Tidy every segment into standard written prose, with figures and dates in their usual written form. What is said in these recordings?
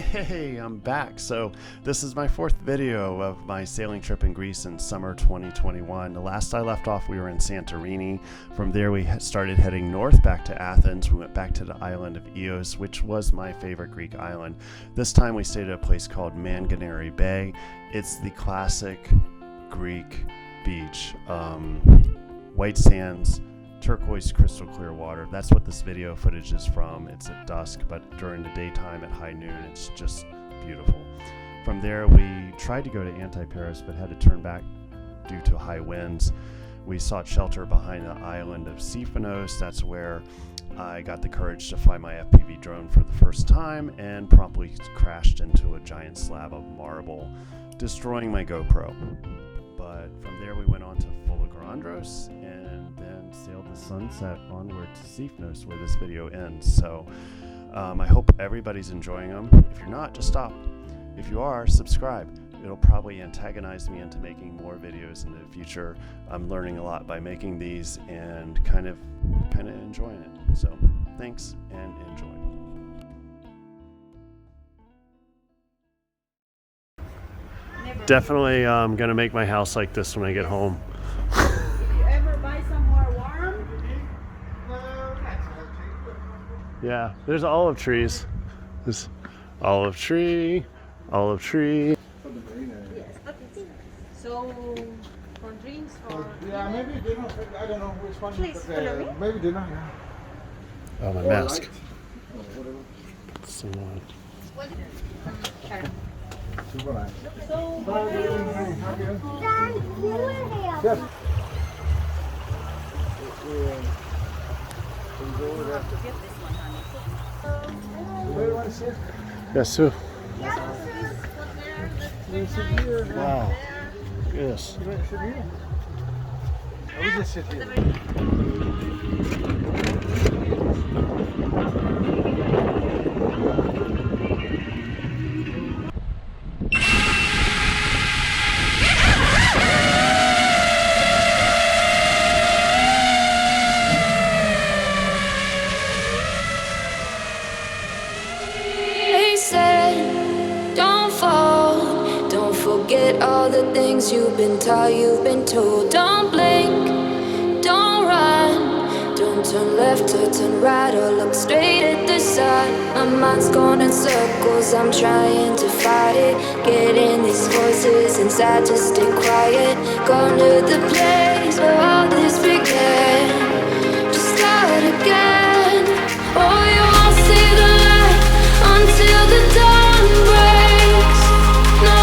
Hey, I'm back. So this is my fourth video of my sailing trip in Greece in summer 2021. The last I left off, we were in Santorini. From there, we started heading north back to Athens. We went back to the island of Ios, which was my favorite Greek island. This time we stayed at a place called Manganari Bay. It's the classic Greek beach. White sands, turquoise crystal clear water. That's what this video footage is from. It's at dusk, but during the daytime at high noon, it's just beautiful. From there, we tried to go to Antiparis, but had to turn back due to high winds. We sought shelter behind the island of Sikinos. That's where I got the courage to fly my FPV drone for the first time and promptly crashed into a giant slab of marble, destroying my GoPro. But from there, we went on to Folegrandos and then sailed the sunset onward to Sifnos, where this video ends. So I hope everybody's enjoying them. If you're not, just stop. If you are, subscribe. It'll probably antagonize me into making more videos in the future. I'm learning a lot by making these and kind of enjoying it. So thanks and enjoy. Definitely gonna make my house like this when I get home. You ever buy somewhere warm? Yeah, there's olive trees. There's olive tree, olive tree. Yes. So, for drinks or... Yeah, maybe dinner. I don't know which one. Please, follow me. Maybe dinner, yeah. Oh, my mask. Light. Or whatever. Someone. Super nice. So, Bye, good evening. How are you? Yes. Where do you want to sit? Yes, sir. You sit here. Wow. Yes. You want to sit here? I will just sit here. Forget all the things you've been taught, you've been told. Don't blink, don't run, don't turn left or turn right or look straight at the sun. My mind's going in circles, I'm trying to fight it. Getting these voices inside to stay quiet. Gone to the place where all this began. Just start again. Oh, you won't see the light until the dawn breaks. No,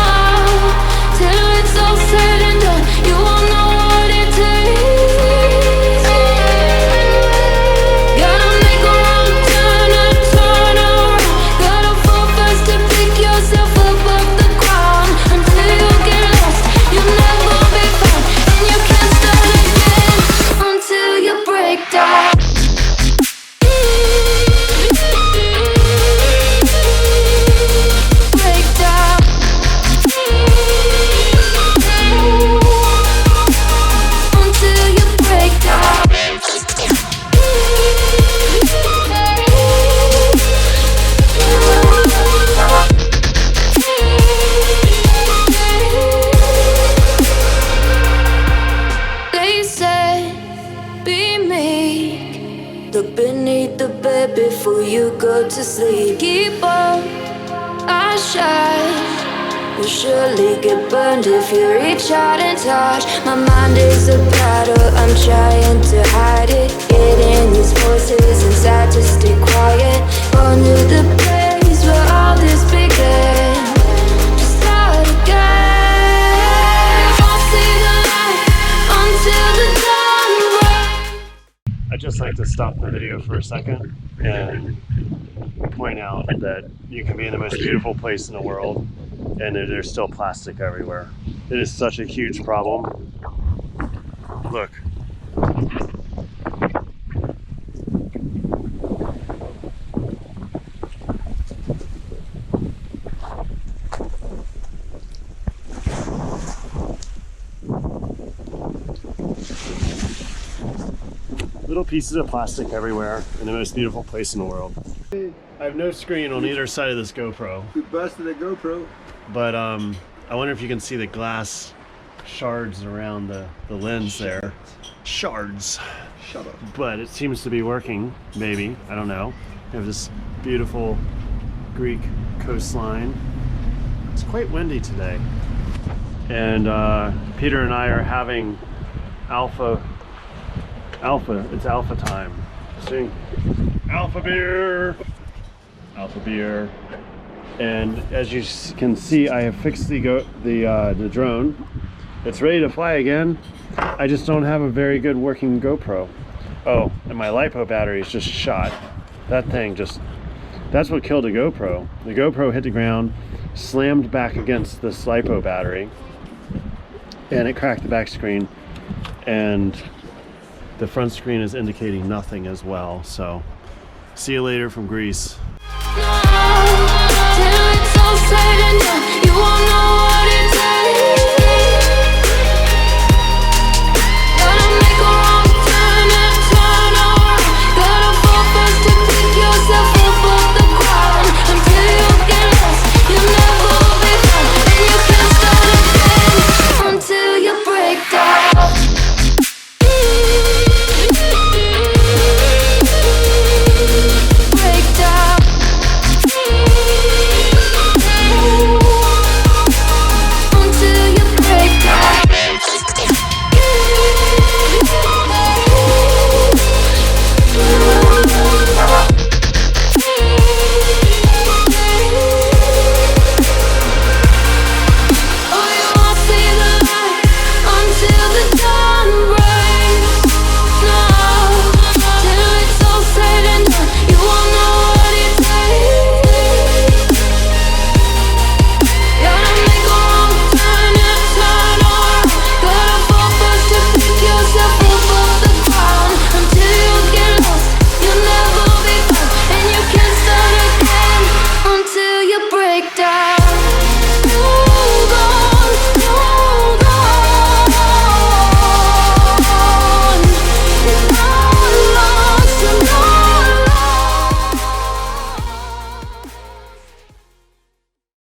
till it's all said and done, you won't know what it takes. Gotta make a wrong turn and turn around. Gotta fall fast to pick yourself up off the ground. Until you get lost, you'll never be found. And you can't start again until you break down. Look beneath the bed before you go to sleep. Keep on, I shine. You'll surely get burned if you reach out and touch. My mind is a battle, I'm trying to hide it. Getting these voices inside to stay quiet. On to the place where all this began. Just start again. I'll see the light until the dawn breaks. I'd just like to stop the video for a second and point out that you can be in the most beautiful place in the world and there's still plastic everywhere. It is such a huge problem. Look. little pieces of plastic everywhere in the most beautiful place in the world. I have no screen on either side of this GoPro. You busted a GoPro. But I wonder if you can see the glass shards around the lens there. Shards. Shut up. But it seems to be working, maybe. I don't know. We have this beautiful Greek coastline. It's quite windy today. And Peter and I are having alpha, it's alpha time. See? Alpha beer! Alpha beer. And as you can see, I have fixed the drone. It's ready to fly again. I just don't have a very good working GoPro. Oh, and my LiPo battery is just shot. That thing just, that's what killed a GoPro. The GoPro hit the ground, slammed back against this LiPo battery, and it cracked the back screen, and the front screen is indicating nothing as well. So, see you later from Greece. Till it's all said and done, you won't know